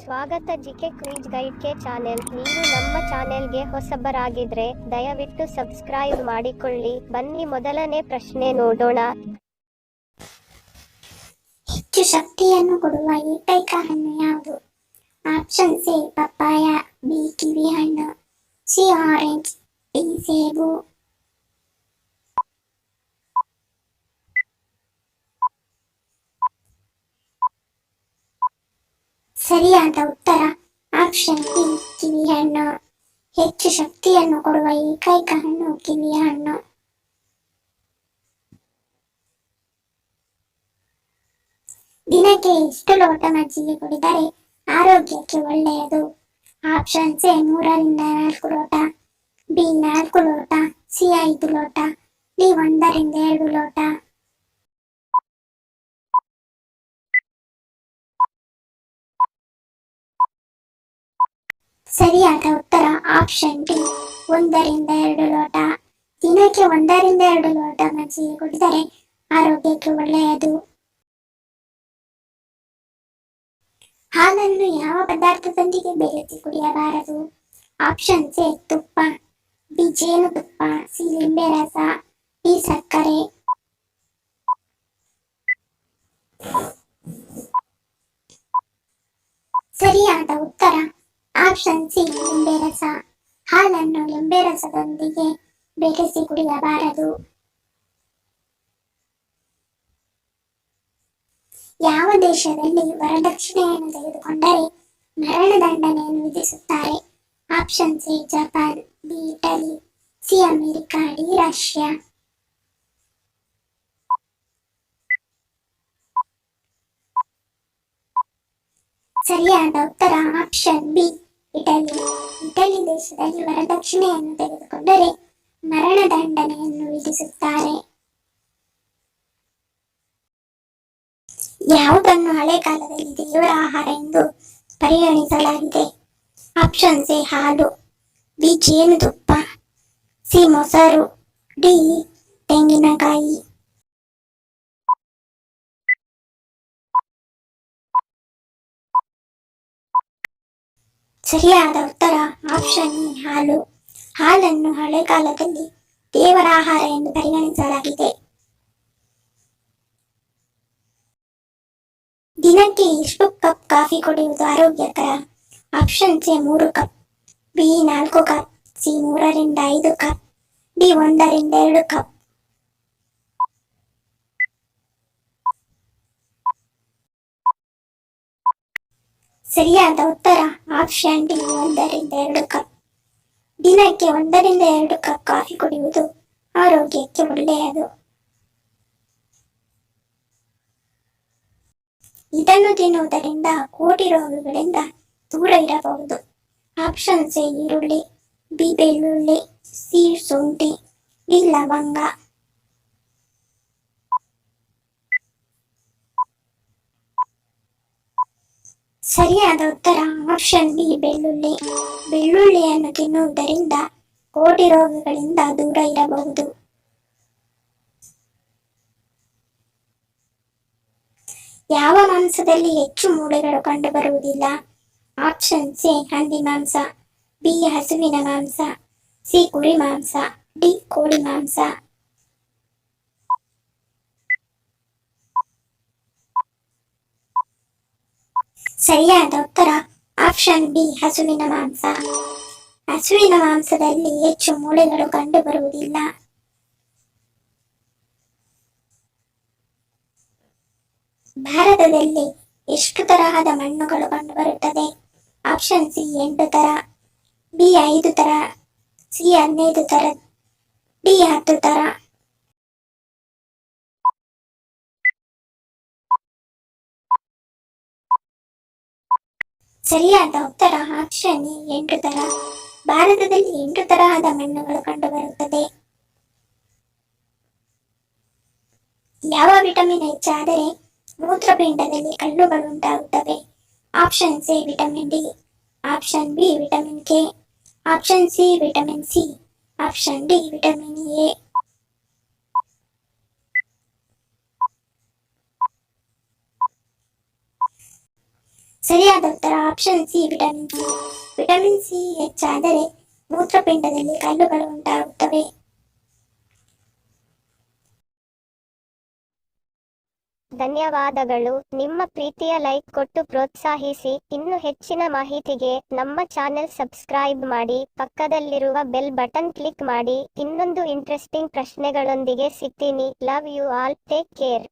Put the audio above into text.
ಸ್ವಾಗತ GK quiz ಗೈಡ್ಗೆ channel. ನೀವು ನಮ್ಮ ಚಾನೆಲ್ಗೆ ಹೊಸಬರಾಗಿದ್ರೆ ದಯವಿಟ್ಟು ಸಬ್ಸ್ಕ್ರೈಬ್ ಮಾಡಿಕೊಳ್ಳಿ. ಬನ್ನಿ ಮೊದಲನೇ ಪ್ರಶ್ನೆ ನೋಡೋಣ. ಹೆಚ್ಚು ಶಕ್ತಿಯನ್ನು ಕೊಡುವ ಏಕೈಕ ಹಣ್ಣು ಯಾವುದು? ಆಪ್ಷನ್ ಎ ಪಪ್ಪಾಯ, ಬಿ ಕಿವಿ ಹಣ್ಣು, ಸಿ ಆರೆಂಜ್, ಡಿ ಸೇಬು. ಸರಿಯಾದ ಉತ್ತರ ಆಪ್ಷನ್ ಬಿ ಕಿವಿ ಹಣ್ಣು. ಹೆಚ್ಚು ಶಕ್ತಿಯನ್ನು ಕೊಡುವ ಏಕೈಕ ಹಣ್ಣು ಕಿವಿ ಹಣ್ಣು. ದಿನಕ್ಕೆ ಎಷ್ಟು ಲೋಟ ಮಜ್ಜಿಗೆ ಕುಡಿದರೆ ಆರೋಗ್ಯಕ್ಕೆ ಒಳ್ಳೆಯದು? ಆಪ್ಷನ್ ಎ 3-4 ಲೋಟ, ಬಿ 4 ಲೋಟ, ಸಿ 5 ಲೋಟ, ಡಿ 1-2 ಲೋಟ. ಸರಿಯಾದ ಉತ್ತರ ಆಪ್ಷನ್ ಡಿ 1-2 ಲೋಟ. ದಿನಕ್ಕೆ 1-2 ಲೋಟ ಮಜ್ಜಿಗೆ ಕುಡಿದರೆ ಆರೋಗ್ಯಕ್ಕೆ ಒಳ್ಳೆಯದು. ಹಾಲನ್ನು ಯಾವ ಪದಾರ್ಥದೊಂದಿಗೆ ಬೆರೆಸಿ ಕುಡಿಯಬಾರದು? ಆಪ್ಷನ್ ಎ ತುಪ್ಪ, ಬಿ ಜೇನುತುಪ್ಪ, ಸಿ ಲಿಂಬೆ ರಸ, ಡಿ ಸಕ್ಕರೆ. ಸರಿಯಾದ ಉತ್ತರ ಆಪ್ಷನ್ ಸಿ ಲಿಂಬೆ ರಸ. ಹಾಲನ್ನು ಲಿಂಬೆ ರಸದೊಂದಿಗೆ ಬೆರೆಸಿ ಕುಡಿಯಬಾರದು. ಯಾವ ದೇಶದಲ್ಲಿ ವರದಕ್ಷಿಣೆಯನ್ನು ತೆಗೆದುಕೊಂಡರೆ ಮರಣದಂಡನೆಯನ್ನು ವಿಧಿಸುತ್ತಾರೆ? Option A Japan, B Italy, C America, D Russia. ಸರಿಯಾದ ಉತ್ತರ ಆಪ್ಷನ್ ಬಿ ಇಟಲಿ. ಇಟಲಿ ದೇಶದಲ್ಲಿ ವರದಕ್ಷಿಣೆಯನ್ನು ತೆಗೆದುಕೊಂಡರೆ ಮರಣದಂಡನೆಯನ್ನು ವಿಧಿಸುತ್ತಾರೆ. ಯಾವುದನ್ನು ಹಳೆ ಕಾಲದಲ್ಲಿ ದೇವರ ಆಹಾರ ಎಂದು ಪರಿಗಣಿಸಲಾಗಿದೆ? ಆಪ್ಷನ್ ಎ ಹಾಲು, ಬಿ ಜೇನುತುಪ್ಪ, ಸಿ ಮೊಸರು, ಡಿ ತೆಂಗಿನಕಾಯಿ. ಸರಿಯಾದ ಉತ್ತರ ಆಪ್ಷನ್ ಎ ಹಾಲು. ಹಾಲನ್ನು ಹಳೆ ಕಾಲದಲ್ಲಿ ದೇವರ ಆಹಾರ ಎಂದು ಪರಿಗಣಿಸಲಾಗಿದೆ. ದಿನಕ್ಕೆ ಎಷ್ಟು ಕಪ್ ಕಾಫಿ ಕುಡಿಯುವುದು ಆರೋಗ್ಯಕರ? Option A 3 cup, B 4 cup, C 3-5 cup, D 1-2 cup. ಸರಿಯಾದ ಉತ್ತರ ಆಪ್ಷನ್ ಡಿ 1-2 ಕಪ್. ದಿನಕ್ಕೆ 1-2 ಕಪ್ ಕಾಫಿ ಕುಡಿಯುವುದು ಆರೋಗ್ಯಕ್ಕೆ ಒಳ್ಳೆಯದು. ಇದನ್ನು ತಿನ್ನುವುದರಿಂದ ಕೋಟಿ ರೋಗಗಳಿಂದ ದೂರ ಇರಬಹುದು. ಆಪ್ಷನ್ ಎ ಈರುಳ್ಳಿ, ಬಿ ಬೆಳ್ಳುಳ್ಳಿ, ಸಿ ಶುಂಠಿ, ಡಿ ಲವಂಗ. ಸರಿಯಾದ ಉತ್ತರ ಆಪ್ಷನ್ ಬಿ ಬೆಳ್ಳುಳ್ಳಿ. ಬೆಳ್ಳುಳ್ಳಿಯನ್ನು ತಿನ್ನುವುದರಿಂದ ಕೋಟಿ ರೋಗಗಳಿಂದ ದೂರ ಇರಬಹುದು. ಯಾವ ಮಾಂಸದಲ್ಲಿ ಹೆಚ್ಚು ಮೂಳೆಗಳು ಕಂಡುಬರುವುದಿಲ್ಲ? ಆಪ್ಷನ್ ಎ ಹಂದಿ ಮಾಂಸ, ಬಿ ಹಸುವಿನ ಮಾಂಸ, ಸಿ ಕುರಿ ಮಾಂಸ, ಡಿ ಕೋಳಿ ಮಾಂಸ. ಸರಿಯಾದ ಉತ್ತರ ಆಪ್ಷನ್ ಬಿ ಹಸುವಿನ ಮಾಂಸ. ಹಸುವಿನ ಮಾಂಸದಲ್ಲಿ ಹೆಚ್ಚು ಮೂಳೆಗಳು ಕಂಡುಬರುವುದಿಲ್ಲ. ಭಾರತದಲ್ಲಿ ಎಷ್ಟು ತರಹದ ಮಣ್ಣುಗಳು ಕಂಡುಬರುತ್ತದೆ? ಆಪ್ಷನ್ ಸಿ 8 ತರ, ಬಿ 5 ತರ, ಸಿ 15 ತರ, ಡಿ 10 ತರ. ಸರಿಯಾದ ಉತ್ತರ ಆಪ್ಷನ್ ಎ 8 ತರ. ಭಾರತದಲ್ಲಿ 8 ತರಹದ ಮಣ್ಣುಗಳು ಕಂಡುಬರುತ್ತದೆ. ಯಾವ ವಿಟಮಿನ್ ಹೆಚ್ಚಾದರೆ ಮೂತ್ರಪಿಂಡದಲ್ಲಿ ಕಲ್ಲುಗಳು ಉಂಟಾಗುತ್ತವೆ? Option A vitamin D, option B vitamin K, option C vitamin C, option D vitamin A. ಸರಿಯಾದ ಉತ್ತರ option C vitamin C. Vitamin C ಹೆಚ್ಚಾದರೆ ಮೂತ್ರಪಿಂಡದಲ್ಲಿ ಕಲ್ಲುಗಳು ಉಂಟಾಗುತ್ತವೆ. ಧನ್ಯವಾದಗಳು. ನಿಮ್ಮ ಪ್ರೀತಿಯ ಲೈಕ್ ಕೊಟ್ಟು ಪ್ರೋತ್ಸಾಹಿಸಿ. ಇನ್ನು ಹೆಚ್ಚಿನ ಮಾಹಿತಿಗೆ ನಮ್ಮ ಚಾನೆಲ್ ಸಬ್ಸ್ಕ್ರೈಬ್ ಮಾಡಿ, ಪಕ್ಕದಲ್ಲಿರುವ ಬೆಲ್ ಬಟನ್ ಕ್ಲಿಕ್ ಮಾಡಿ. ಇನ್ನೊಂದು ಇಂಟ್ರೆಸ್ಟಿಂಗ್ ಪ್ರಶ್ನೆಗಳೊಂದಿಗೆ ಸಿಗ್ತೀನಿ. Love you all. Take care.